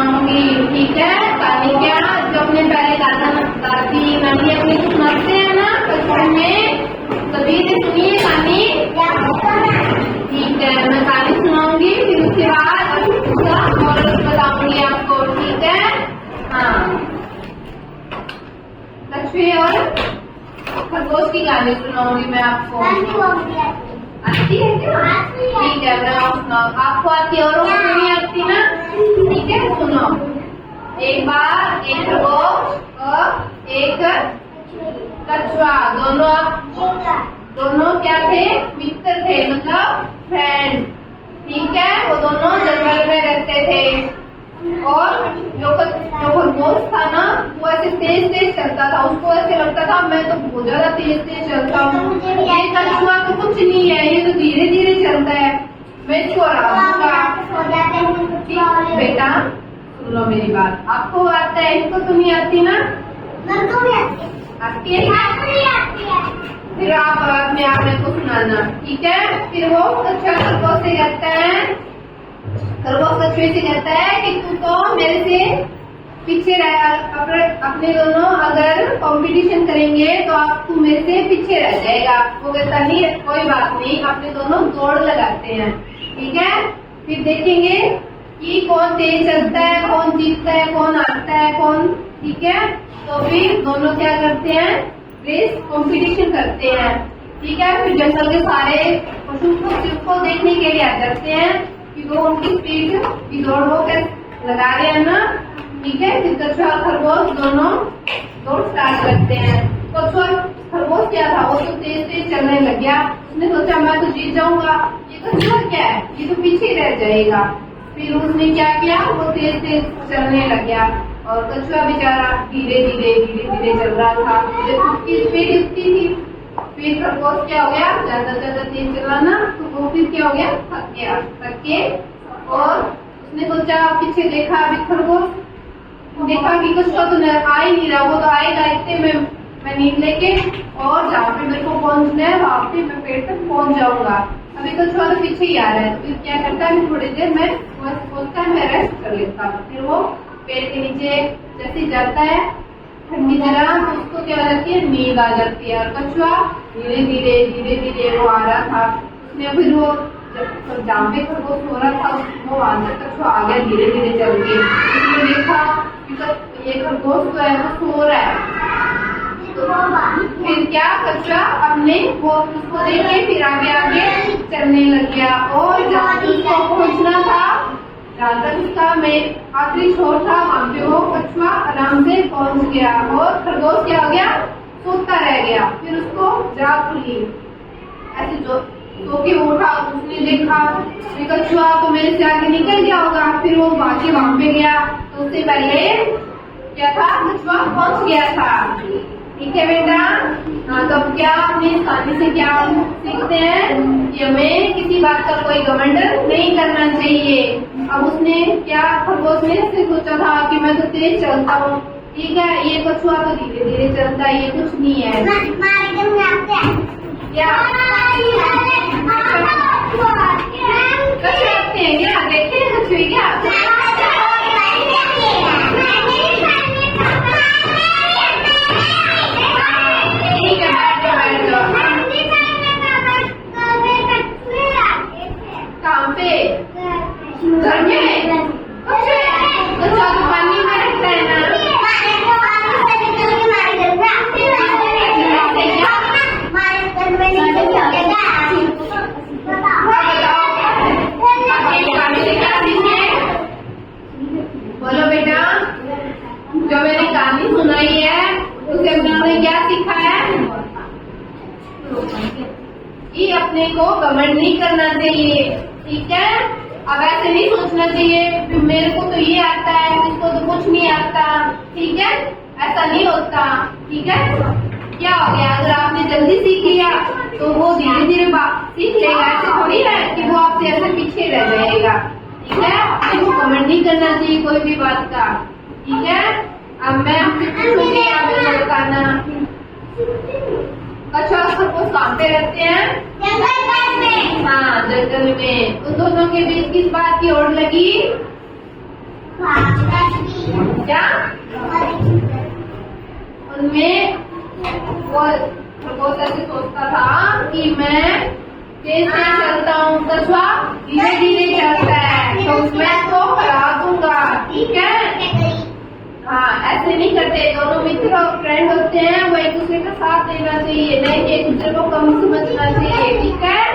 सुनाऊंगी, ठीक है। कहानी क्या जो अपने पहले दादी नानी अपनी सुनाते हैं ना बचपन में, सभी ने सुनी है कहानी, ठीक है। मैं कहानी सुनाऊंगी, फिर उसके बाद उसका मॉडल बताऊंगी आपको, ठीक है। हाँ, लक्ष्मी और खरगोश की कहानी सुनाऊंगी मैं आपको। आती है क्या? ठीक है, मैं और सुनाओ। आपको आती है, औरों को नहीं आती ना, ठीक है। सुनो, एक बार एक खरगोश और एक कछुआ, दोनों क्या थे? मित्र थे, मतलब फ्रेंड, ठीक है। वो दोनों जंगल में रहते थे और जो खरगोश था ना वो ऐसे तेज चलता था, उसको ऐसे लगता था मैं तो बहुत ज्यादा तेज चलता हूँ, ये कछुआ तो कुछ नहीं है, ये तो धीरे धीरे चलता है, मैं इसको हराऊंगा। बेटा सुन लो मेरी बात, आपको आता है, इसको तो नहीं आती ना? आती है, फिर आप अपने आप में को सुनाना, ठीक है। फिर वो कछुआ खरगोश से कहता है, खरगोश कछुए से कहता है कि तू तो मेरे से पीछे रह, अपने दोनों अगर कंपटीशन करेंगे तो आप तू मेरे से पीछे रह जाएगा। वो कहता नहीं, कोई बात नहीं, अपने दोनों दौड़ लगाते हैं, ठीक है। फिर देखेंगे कि कौन तेज चलता है, कौन जीतता है, कौन हारता है, कौन, ठीक है। तो फिर दोनों क्या करते हैं? रेस कंपटीशन करते हैं, ठीक है। फिर जंगल के सारे पशु को देखने के लिए आ जाते हैं कि वो उनकी स्पीड की दौड़ वो कैसे लगा रहे हैं ना, ठीक है। फिर कछुआ और खरगोश दोनों दौड़ स्टार्ट करते हैं। कछुआ खरगोश क्या था, वो तो तेज चलने लग गया, उसने सोचा मैं तो जीत जाऊंगा, ये कछुआ क्या है, ये तो पीछे रह जाएगा। फिर उसने क्या किया, वो तेज चलने लग गया और कछुआ बेचारा धीरे धीरे चल रहा था, जब उसकी स्पीड उतनी थी। फिर खरगोश क्या हो गया, ज्यादा तेज चला ना, तो वो फिर क्या हो गया, थक के और उसने सोचा पीछे देखा, अभी खरगोश देखा कि कछुआ तो आ ही नहीं रहा, वो तो आएगा इतने में मैं नींद लेके और जहाँ पे मेरे को पहुंचना है वहां पे मैं पेड़ तक पहुंच जाऊंगा। अभी कछुआ तो पीछे ही आ रहा है, तो फिर क्या करता है, थोड़ी देर में सोचता है मैं रेस्ट कर लेता हूँ। फिर वो पेड़ के नीचे जैसे जाता है ठंडी जगह, तो उसको क्या हो जाती है, नींद आ जाती है। और कछुआ धीरे धीरे वो आ रहा था, उसने फिर वो जहाँ पे खरगोश सो रहा था वो वहां से कछुआ आ गया धीरे चल के। उसने देखा ये खरगोश तो है वो सो रहा है, फिर क्या कछुआ अपने वो उसको देख के फिर आगे चलने लग गया और जहाँ उसको पहुंचना था, जहाँ तक उसका आखिरी छोर था, वहाँ पे वो कछुआ आराम से पहुंच गया और खरगोश क्या हो गया, सोता रह गया। फिर उसको जाग खुली, ऐसे सो के उठा, उसने देखा कछुआ तो मेरे से आगे निकल गया होगा। फिर वो भागे वहाँ पे गया, तो उससे पहले क्या था, कछुआ पहुंच गया था, ठीक है बेटा। हाँ, तो अब क्या अपनी कहानी से क्या सीखते हैं कि हमें किसी बात का कोई घमंड नहीं करना चाहिए। अब उसने क्या, खरगोश ने ऐसे सोचा था कि मैं तो तेज चलता हूँ, ठीक है, ये कछुआ तो धीरे चलता है, ये कुछ नहीं है। क्या कछुए हैं क्या, देखते हैं कछुए क्या? कहाँ पे? घर में? कछुआ तो पानी में रहता है ना। बोलो बेटा, जो मैंने कहानी सुनाई है उसे हमने क्या सीखा है कि अपने को घमंड नहीं करना चाहिए, ठीक है। अब ऐसे नहीं सोचना चाहिए मेरे को तो ये आता है, इसको तो कुछ नहीं आता, ठीक है, ऐसा नहीं होता, ठीक है। क्या हो गया, अगर आपने जल्दी सीख लिया तो वो धीरे सीख लेगा, ऐसे थोड़ी है कि वो आपसे ऐसे पीछे रह जाएगा, ठीक है। आपको घमंड नहीं करना चाहिए कोई भी बात का, ठीक है। अब मैं आपसे पूछूंगी, आप मुझे बताना, कछुआ खरगोश कहाँ पे रहते हैं? जंगल में। हाँ, जंगल में। उन दोनों के बीच किस बात की होड़ लगी? क्या? उनमें वो खरगोश ऐसे सोचता था कि मैं तेज तेज चलता हूँ, कछुआ धीरे धीरे चलता है, तो मैं तो हरा दूंगा। ठीक है? हाँ, ऐसे नहीं करते। दोनों मित्र और फ्रेंड होते हैं, वो एक दूसरे का साथ देना चाहिए, नहीं एक दूसरे को कम समझना चाहिए। ठीक है?